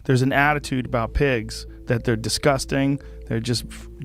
There's an attitude about pigs that they're disgusting, they're just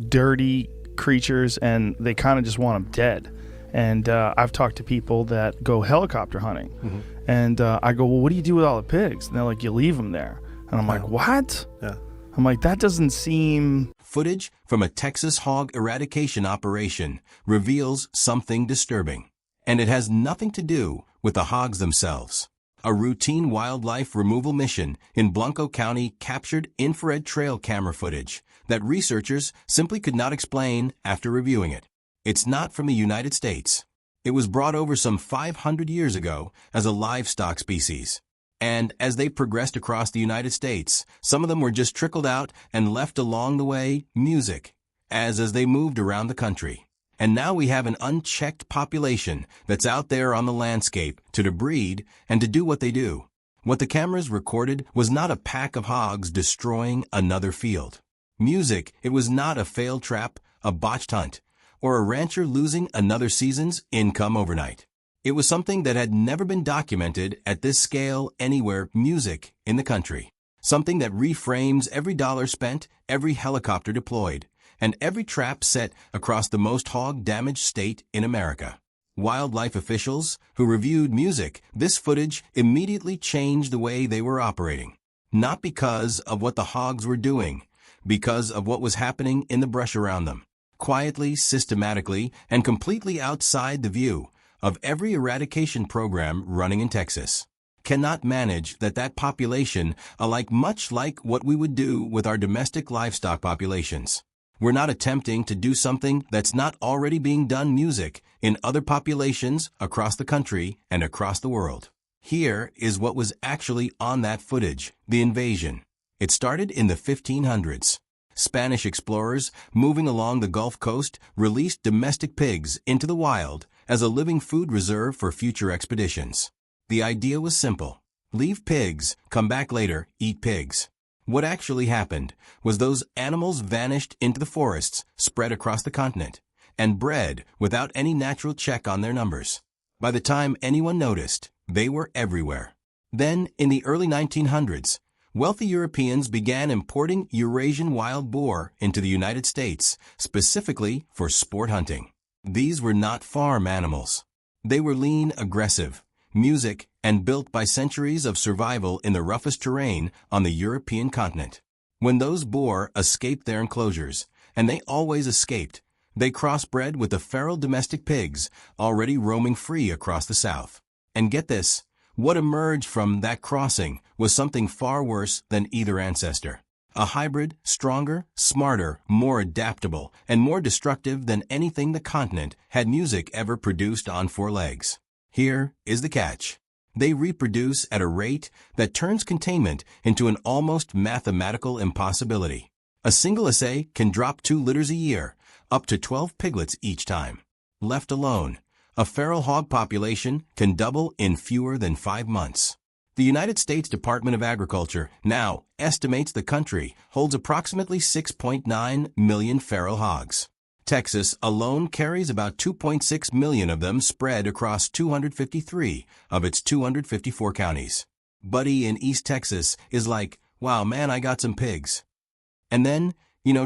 dirty creatures, and they kind of just want them dead. And I've talked to people that go helicopter hunting, and I go, well, what do you do with all the pigs? And they're like, you leave them there. And I'm like, what? Yeah. I'm like, that doesn't seem... Footage from a Texas hog eradication operation reveals something disturbing. And it has nothing to do with the hogs themselves. A routine wildlife removal mission in Blanco County captured infrared trail camera footage that researchers simply could not explain after reviewing it. It's not from the United States. It was brought over some 500 years ago as a livestock species. And as they progressed across the United States, some of them were just trickled out and left along the way music, as they moved around the country. And now we have an unchecked population that's out there on the landscape to breed and to do what they do. What the cameras recorded was not a pack of hogs destroying another field. Music, it was not a failed trap, a botched hunt, or a rancher losing another season's income overnight. It was something that had never been documented at this scale anywhere, music in the country. Something that reframes every dollar spent, every helicopter deployed, and every trap set across the most hog-damaged state in America. Wildlife officials who reviewed music, this footage immediately changed the way they were operating. Not because of what the hogs were doing, because of what was happening in the brush around them. Quietly, systematically, and completely outside the view of every eradication program running in Texas. Cannot manage that population much like what we would do with our domestic livestock populations. We're not attempting to do something that's not already being done music in other populations across the country and across the world. Here is what was actually on that footage, the invasion. It started in the 1500s. Spanish explorers moving along the Gulf Coast released domestic pigs into the wild as a living food reserve for future expeditions. The idea was simple. Leave pigs, come back later, eat pigs. What actually happened was those animals vanished into the forests spread across the continent and bred without any natural check on their numbers. By the time anyone noticed, they were everywhere. Then, in the early 1900s, wealthy Europeans began importing Eurasian wild boar into the United States, specifically for sport hunting. These were not farm animals. They were lean, aggressive, music, and built by centuries of survival in the roughest terrain on the European continent. When those boar escaped their enclosures, and they always escaped, they crossbred with the feral domestic pigs already roaming free across the South. And get this, what emerged from that crossing was something far worse than either ancestor. A hybrid, stronger, smarter, more adaptable, and more destructive than anything the continent had music ever produced on four legs. Here is the catch. They reproduce at a rate that turns containment into an almost mathematical impossibility. A single assay can drop 2 litters a year, up to 12 piglets each time. Left alone, a feral hog population can double in fewer than 5 months. The United States Department of Agriculture now estimates the country holds approximately 6.9 million feral hogs. Texas alone carries about 2.6 million of them spread across 253 of its 254 counties. Buddy in East Texas is like, wow, man, I got some pigs. And then,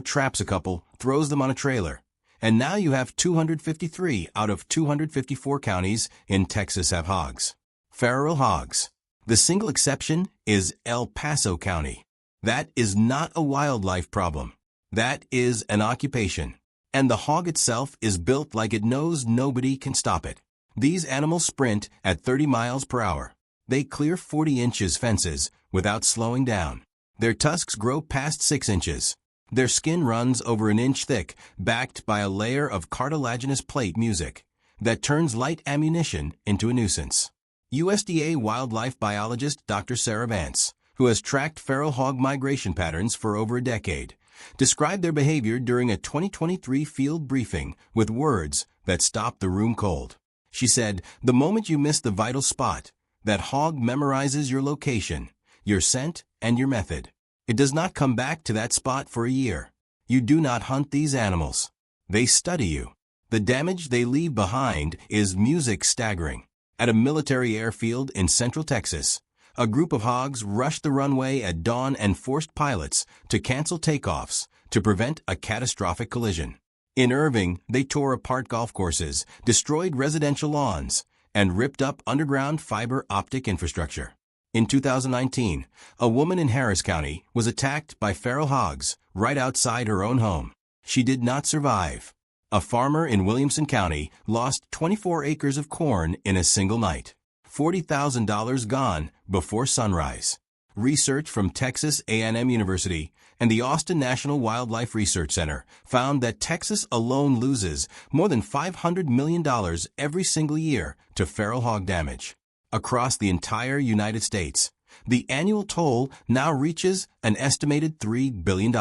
traps a couple, throws them on a trailer. And now you have 253 out of 254 counties in Texas have hogs. Feral hogs. The single exception is El Paso County. That is not a wildlife problem. That is an occupation. And the hog itself is built like it knows nobody can stop it. These animals sprint at 30 miles per hour. They clear 40 inches fences without slowing down. Their tusks grow past 6 inches. Their skin runs over an inch thick, backed by a layer of cartilaginous plate music that turns light ammunition into a nuisance. USDA wildlife biologist Dr. Sarah Vance, who has tracked feral hog migration patterns for over a decade, described their behavior during a 2023 field briefing with words that stopped the room cold. She said, "The moment you miss the vital spot, that hog memorizes your location, your scent, and your method. It does not come back to that spot for a year. You do not hunt these animals. They study you. The damage they leave behind is music staggering. At a military airfield in central Texas, A group of hogs rushed the runway at dawn and forced pilots to cancel takeoffs to prevent a catastrophic collision. In Irving, they tore apart golf courses, destroyed residential lawns, and ripped up underground fiber optic infrastructure. In 2019, a woman in Harris County was attacked by feral hogs right outside her own home. She did not survive. A farmer in Williamson County lost 24 acres of corn in a single night. $40,000 gone before sunrise. Research from Texas A&M University and the Austin National Wildlife Research Center found that Texas alone loses more than $500 million every single year to feral hog damage. Across the entire United States, the annual toll now reaches an estimated $3 billion.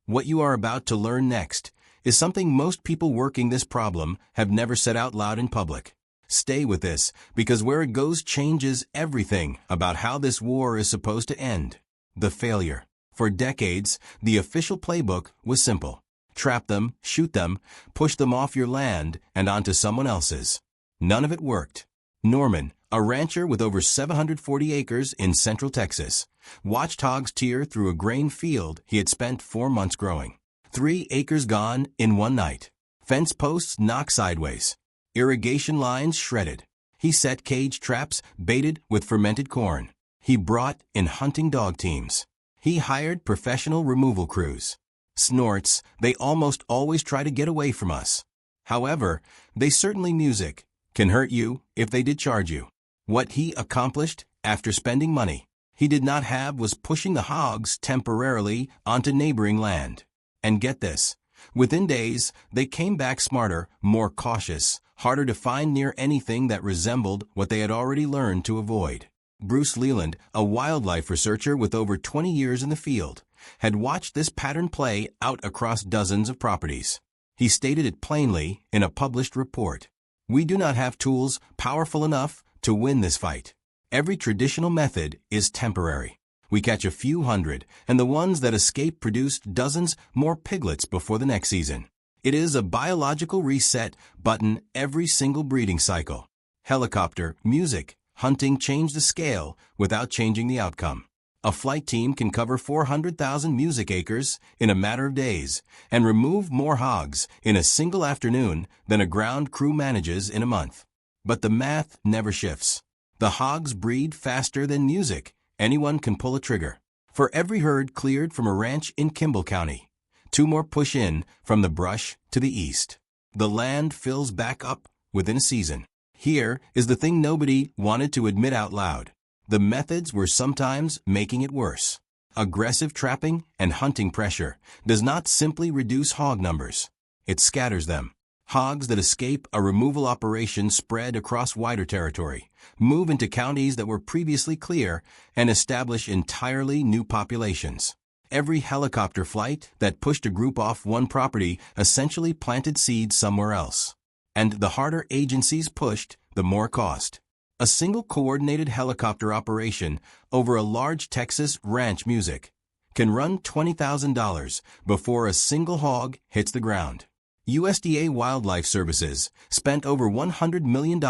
What you are about to learn next is something most people working this problem have never said out loud in public. Stay with this, because where it goes changes everything about how this war is supposed to end. The failure. For decades, the official playbook was simple. Trap them, shoot them, push them off your land and onto someone else's. None of it worked. Norman, a rancher with over 740 acres in central Texas, watched hogs tear through a grain field he had spent 4 months growing. 3 acres gone in one night. Fence posts knocked sideways. Irrigation lines shredded. He set cage traps baited with fermented corn. He brought in hunting dog teams. He hired professional removal crews. Snorts, they almost always try to get away from us. However, they certainly music can hurt you if they did charge you. What he accomplished after spending money he did not have was pushing the hogs temporarily onto neighboring land. And get this, within days, they came back smarter, more cautious, harder to find near anything that resembled what they had already learned to avoid. Bruce Leland, a wildlife researcher with over 20 years in the field, had watched this pattern play out across dozens of properties. He stated it plainly in a published report. We do not have tools powerful enough to win this fight. Every traditional method is temporary. We catch a few hundred, and the ones that escape produce dozens more piglets before the next season. It is a biological reset button every single breeding cycle. Helicopter, music, hunting change the scale without changing the outcome. A flight team can cover 400,000 music acres in a matter of days and remove more hogs in a single afternoon than a ground crew manages in a month. But the math never shifts. The hogs breed faster than music. Anyone can pull a trigger. For every herd cleared from a ranch in Kimball County, 2 more push in from the brush to the east. The land fills back up within a season. Here is the thing nobody wanted to admit out loud. The methods were sometimes making it worse. Aggressive trapping and hunting pressure does not simply reduce hog numbers. It scatters them. Hogs that escape a removal operation spread across wider territory, move into counties that were previously clear, and establish entirely new populations. Every helicopter flight that pushed a group off one property essentially planted seeds somewhere else. And the harder agencies pushed, the more cost. A single coordinated helicopter operation over a large Texas ranch music can run $20,000 before a single hog hits the ground. USDA Wildlife Services spent over $100 million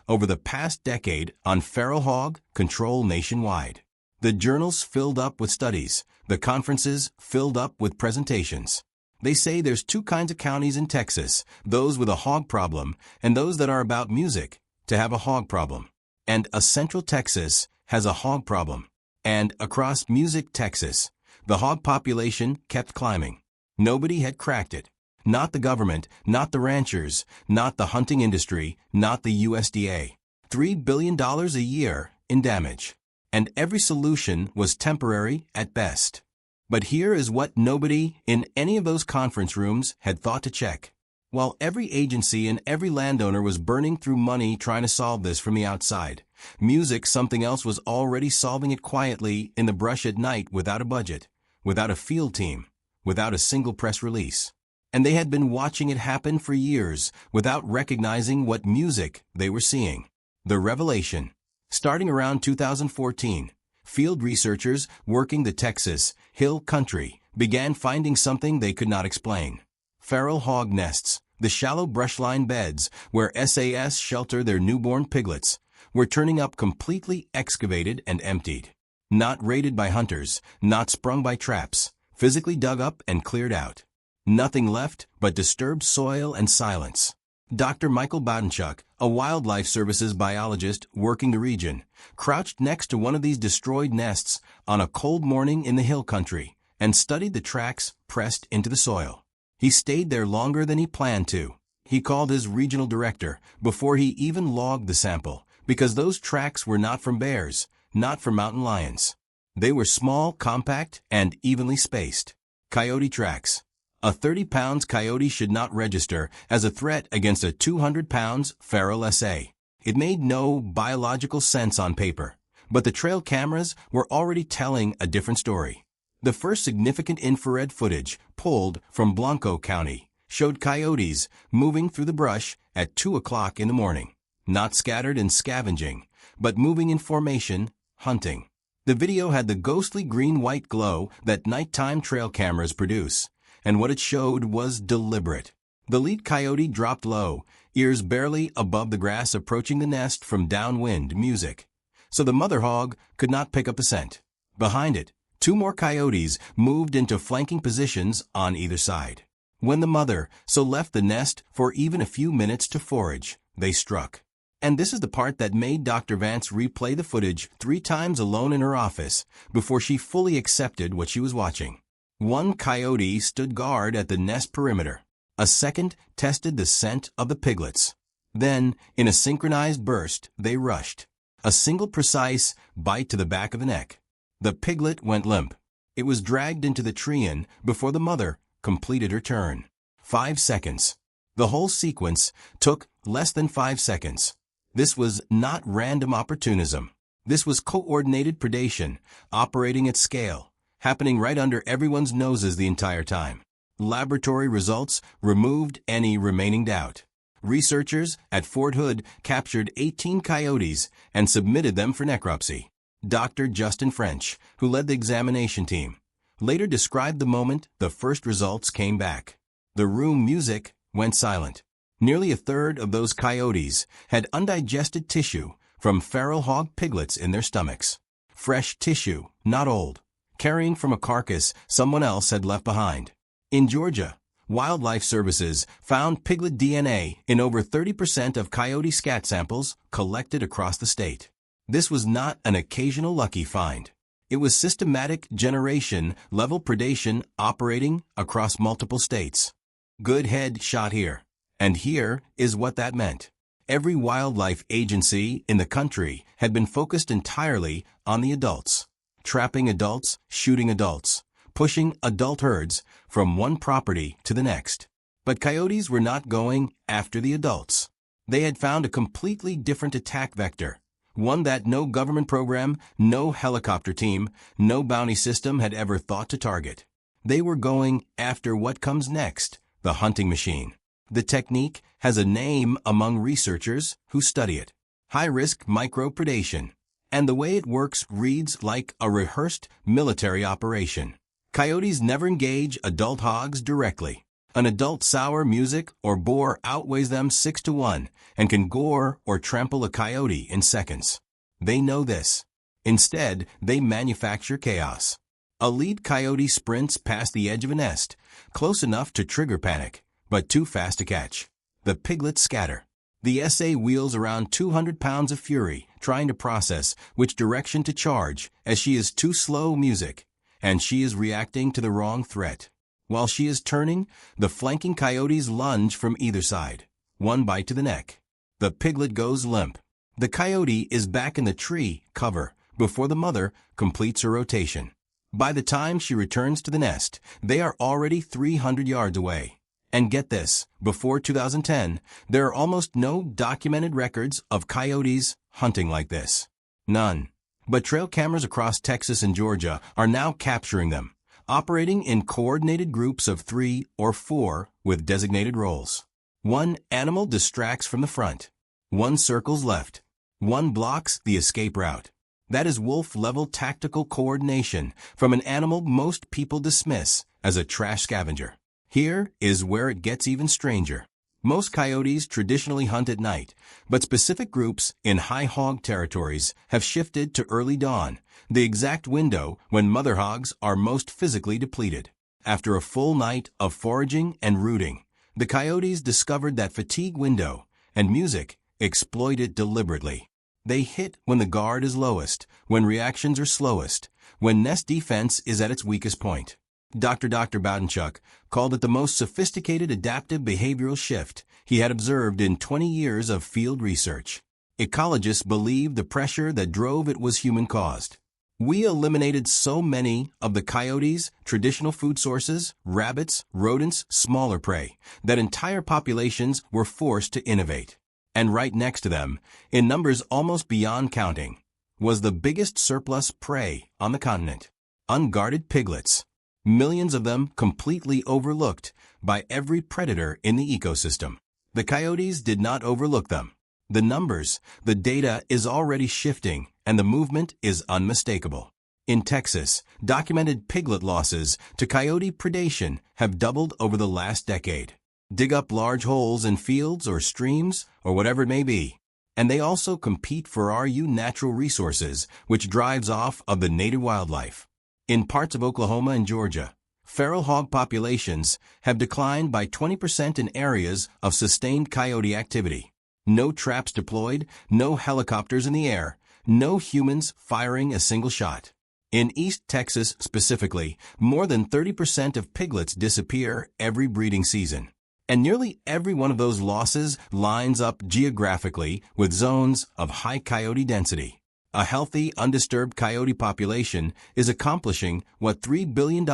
over the past decade on feral hog control nationwide. The journals filled up with studies, the conferences filled up with presentations. They say there's 2 kinds of counties in Texas, those with a hog problem and those that are about music to have a hog problem. And a Central Texas has a hog problem. And across Music, Texas, the hog population kept climbing. Nobody had cracked it. Not the government, not the ranchers, not the hunting industry, not the USDA. $3 billion a year in damage. And every solution was temporary at best. But here is what nobody in any of those conference rooms had thought to check. While every agency and every landowner was burning through money trying to solve this from the outside, Music, something else, was already solving it quietly in the brush at night without a budget, without a field team, without a single press release. And they had been watching it happen for years without recognizing what music they were seeing. The revelation. Starting around 2014, field researchers working the Texas hill country began finding something they could not explain. Feral hog nests, the shallow brushline beds where SAS shelter their newborn piglets, were turning up completely excavated and emptied. Not raided by hunters, not sprung by traps, physically dug up and cleared out. Nothing left but disturbed soil and silence. Dr. Michael Bodenchuk, a wildlife services biologist working the region, crouched next to one of these destroyed nests on a cold morning in the hill country and studied the tracks pressed into the soil. He stayed there longer than he planned to. He called his regional director before he even logged the sample, because those tracks were not from bears, not from mountain lions. They were small, compact, and evenly spaced. Coyote tracks. A 30-pound coyote should not register as a threat against a 200-pound feral SA. It made no biological sense on paper, but the trail cameras were already telling a different story. The first significant infrared footage, pulled from Blanco County, showed coyotes moving through the brush at 2 o'clock in the morning, not scattered and scavenging, but moving in formation, hunting. The video had the ghostly green-white glow that nighttime trail cameras produce, and what it showed was deliberate. The lead coyote dropped low, ears barely above the grass, approaching the nest from downwind music, so the mother hog could not pick up the scent. Behind it, 2 more coyotes moved into flanking positions on either side. When the mother so left the nest for even a few minutes to forage, they struck. And this is the part that made Dr. Vance replay the footage 3 times alone in her office before she fully accepted what she was watching. One coyote stood guard at the nest perimeter. A second tested the scent of the piglets. Then, in a synchronized burst, they rushed. A single precise bite to the back of the neck. The piglet went limp. It was dragged into the tree before the mother completed her turn. 5 seconds. The whole sequence took less than 5 seconds. This was not random opportunism. This was coordinated predation, operating at scale, happening right under everyone's noses the entire time. Laboratory results removed any remaining doubt. Researchers at Fort Hood captured 18 coyotes and submitted them for necropsy. Dr. Justin French, who led the examination team, later described the moment the first results came back. The room music went silent. Nearly a third of those coyotes had undigested tissue from feral hog piglets in their stomachs. Fresh tissue, not old, carrying from a carcass someone else had left behind. In Georgia, Wildlife Services found piglet DNA in over 30% of coyote scat samples collected across the state. This was not an occasional lucky find. It was systematic generation-level predation operating across multiple states. Good head shot here. And here is what that meant. Every wildlife agency in the country had been focused entirely on the adults. Trapping adults, shooting adults, pushing adult herds from one property to the next. But coyotes were not going after the adults. They had found a completely different attack vector, one that no government program, no helicopter team, no bounty system had ever thought to target. They were going after what comes next, the hunting machine. The technique has a name among researchers who study it: high-risk micropredation. And the way it works reads like a rehearsed military operation. Coyotes never engage adult hogs directly. An adult sour, music, or boar outweighs them 6 to 1 and can gore or trample a coyote in seconds. They know this. Instead, they manufacture chaos. A lead coyote sprints past the edge of a nest, close enough to trigger panic, but too fast to catch. The piglets scatter. The SA wheels around 200 pounds of fury, trying to process which direction to charge, as she is too slow music, and she is reacting to the wrong threat. While she is turning, the flanking coyotes lunge from either side, one bite to the neck. The piglet goes limp. The coyote is back in the tree cover before the mother completes her rotation. By the time she returns to the nest, they are already 300 yards away. And get this, before 2010, there are almost no documented records of coyotes hunting like this. None. But trail cameras across Texas and Georgia are now capturing them, operating in coordinated groups of 3 or 4 with designated roles. One animal distracts from the front. One circles left. One blocks the escape route. That is wolf-level tactical coordination from an animal most people dismiss as a trash scavenger. Here is where it gets even stranger. Most coyotes traditionally hunt at night, but specific groups in high hog territories have shifted to early dawn, the exact window when mother hogs are most physically depleted. After a full night of foraging and rooting, the coyotes discovered that fatigue window, and music exploit it deliberately. They hit when the guard is lowest, when reactions are slowest, when nest defense is at its weakest point. Dr. Bowdenchuk called it the most sophisticated adaptive behavioral shift he had observed in 20 years of field research. Ecologists believe the pressure that drove it was human-caused. We eliminated so many of the coyotes' traditional food sources, rabbits, rodents, smaller prey, that entire populations were forced to innovate. And right next to them, in numbers almost beyond counting, was the biggest surplus prey on the continent: unguarded piglets. Millions of them completely overlooked by every predator in the ecosystem. The coyotes did not overlook them. The numbers, the data is already shifting, and the movement is unmistakable. In Texas, documented piglet losses to coyote predation have doubled over the last decade. Dig up large holes in fields or streams or whatever it may be. And they also compete for our natural resources, which drives off of the native wildlife. In parts of Oklahoma and Georgia, feral hog populations have declined by 20% in areas of sustained coyote activity. No traps deployed, no helicopters in the air, no humans firing a single shot. In East Texas specifically, more than 30% of piglets disappear every breeding season. And nearly every one of those losses lines up geographically with zones of high coyote density. A healthy, undisturbed coyote population is accomplishing what $3 billion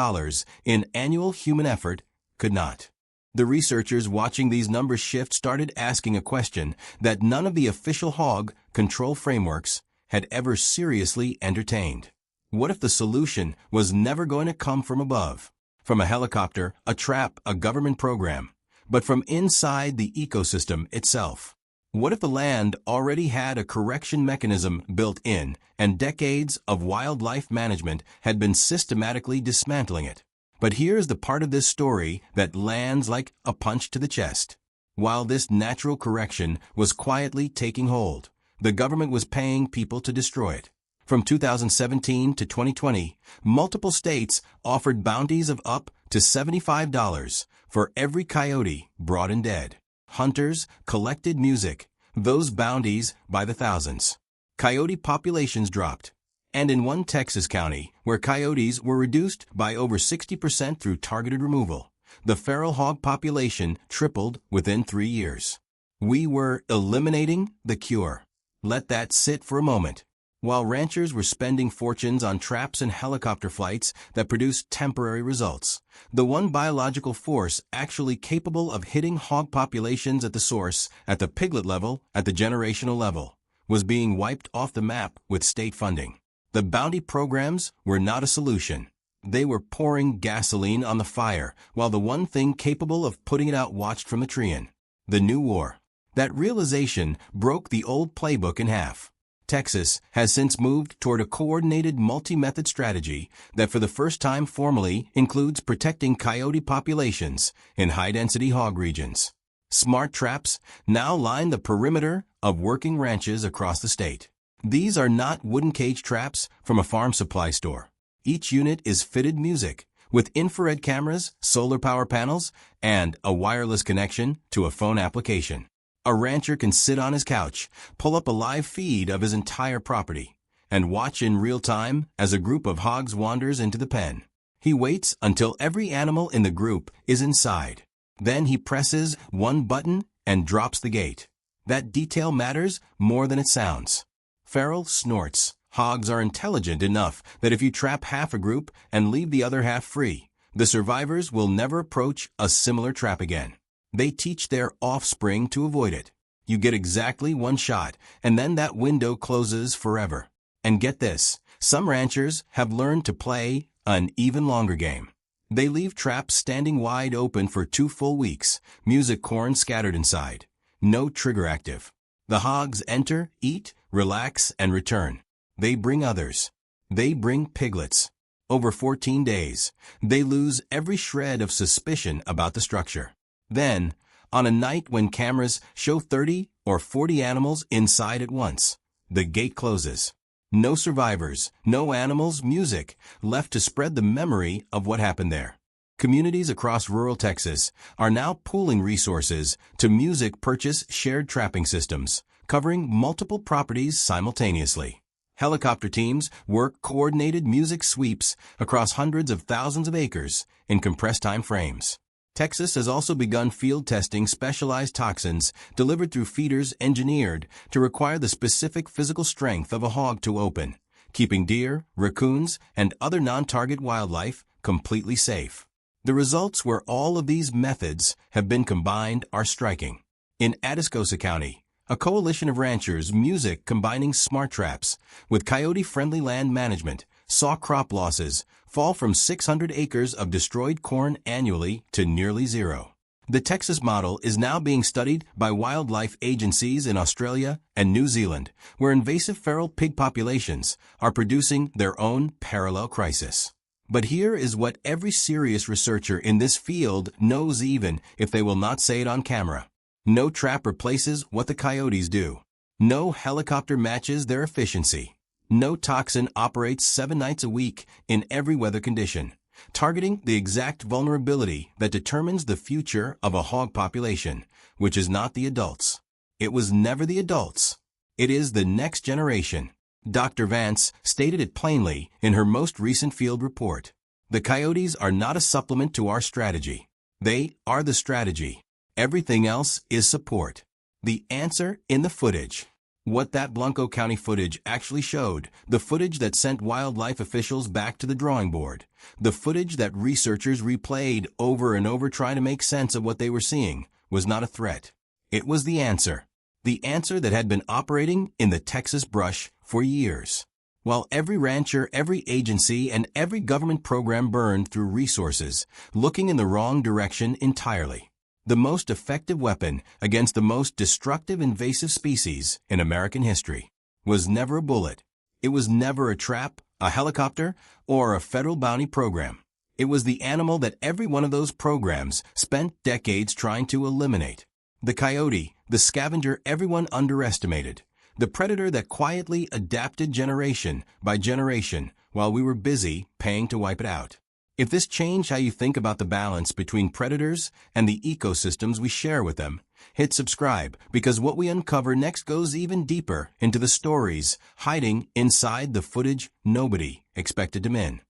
in annual human effort could not. The researchers watching these numbers shift started asking a question that none of the official hog control frameworks had ever seriously entertained. What if the solution was never going to come from above, from a helicopter, a trap, a government program, but from inside the ecosystem itself? What if the land already had a correction mechanism built in, and decades of wildlife management had been systematically dismantling it? But here's the part of this story that lands like a punch to the chest. While this natural correction was quietly taking hold, the government was paying people to destroy it. From 2017 to 2020, multiple states offered bounties of up to $75 for every coyote brought in dead. Hunters collected music, those bounties by the thousands. Coyote populations dropped. And in one Texas county, where coyotes were reduced by over 60% through targeted removal, the feral hog population tripled within 3 years. We were eliminating the cure. Let that sit for a moment. While ranchers were spending fortunes on traps and helicopter flights that produced temporary results, the one biological force actually capable of hitting hog populations at the source, at the piglet level, at the generational level, was being wiped off the map with state funding. The bounty programs were not a solution. They were pouring gasoline on the fire, while the one thing capable of putting it out watched from the tree. The new war. That realization broke the old playbook in half. Texas has since moved toward a coordinated multi-method strategy that for the first time formally includes protecting coyote populations in high-density hog regions. Smart traps now line the perimeter of working ranches across the state. These are not wooden cage traps from a farm supply store. Each unit is fitted music with infrared cameras, solar power panels, and a wireless connection to a phone application. A rancher can sit on his couch, pull up a live feed of his entire property, and watch in real time as a group of hogs wanders into the pen. He waits until every animal in the group is inside. Then he presses one button and drops the gate. That detail matters more than it sounds. Feral snorts. Hogs are intelligent enough that if you trap half a group and leave the other half free, the survivors will never approach a similar trap again. They teach their offspring to avoid it. You get exactly one shot, and then that window closes forever. And get this, some ranchers have learned to play an even longer game. They leave traps standing wide open for 2 full weeks, music corn scattered inside. No trigger active. The hogs enter, eat, relax, and return. They bring others. They bring piglets. Over 14 days, they lose every shred of suspicion about the structure. Then, On a night when cameras show 30 or 40 animals inside at once, the gate closes. No survivors, no animals, music, left to spread the memory of what happened there. Communities across rural Texas are now pooling resources to music purchase shared trapping systems, covering multiple properties simultaneously. Helicopter teams work coordinated music sweeps across hundreds of thousands of acres in compressed time frames. Texas has also begun field testing specialized toxins delivered through feeders engineered to require the specific physical strength of a hog to open, keeping deer, raccoons, and other non-target wildlife completely safe. The results where all of these methods have been combined are striking. In Atascosa County, a coalition of ranchers, music combining smart traps with coyote-friendly land management, saw crop losses fall from 600 acres of destroyed corn annually to nearly zero. The Texas model is now being studied by wildlife agencies in Australia and New Zealand, where invasive feral pig populations are producing their own parallel crisis. But here is what every serious researcher in this field knows, even if they will not say it on camera. No trap replaces what the coyotes do. No helicopter matches their efficiency. No toxin operates 7 nights a week in every weather condition, targeting the exact vulnerability that determines the future of a hog population, which is not the adults. It was never the adults. It is the next generation. Dr. Vance stated it plainly in her most recent field report. The coyotes are not a supplement to our strategy. They are the strategy. Everything else is support. The answer in the footage. What that Blanco County footage actually showed, the footage that sent wildlife officials back to the drawing board, the footage that researchers replayed over and over trying to make sense of what they were seeing, was not a threat. It was the answer. The answer that had been operating in the Texas brush for years. While every rancher, every agency, and every government program burned through resources, looking in the wrong direction entirely. The most effective weapon against the most destructive invasive species in American history was never a bullet. It was never a trap, a helicopter, or a federal bounty program. It was the animal that every one of those programs spent decades trying to eliminate. The coyote, the scavenger everyone underestimated. The predator that quietly adapted generation by generation while we were busy paying to wipe it out. If this changed how you think about the balance between predators and the ecosystems we share with them, hit subscribe, because what we uncover next goes even deeper into the stories hiding inside the footage nobody expected them in.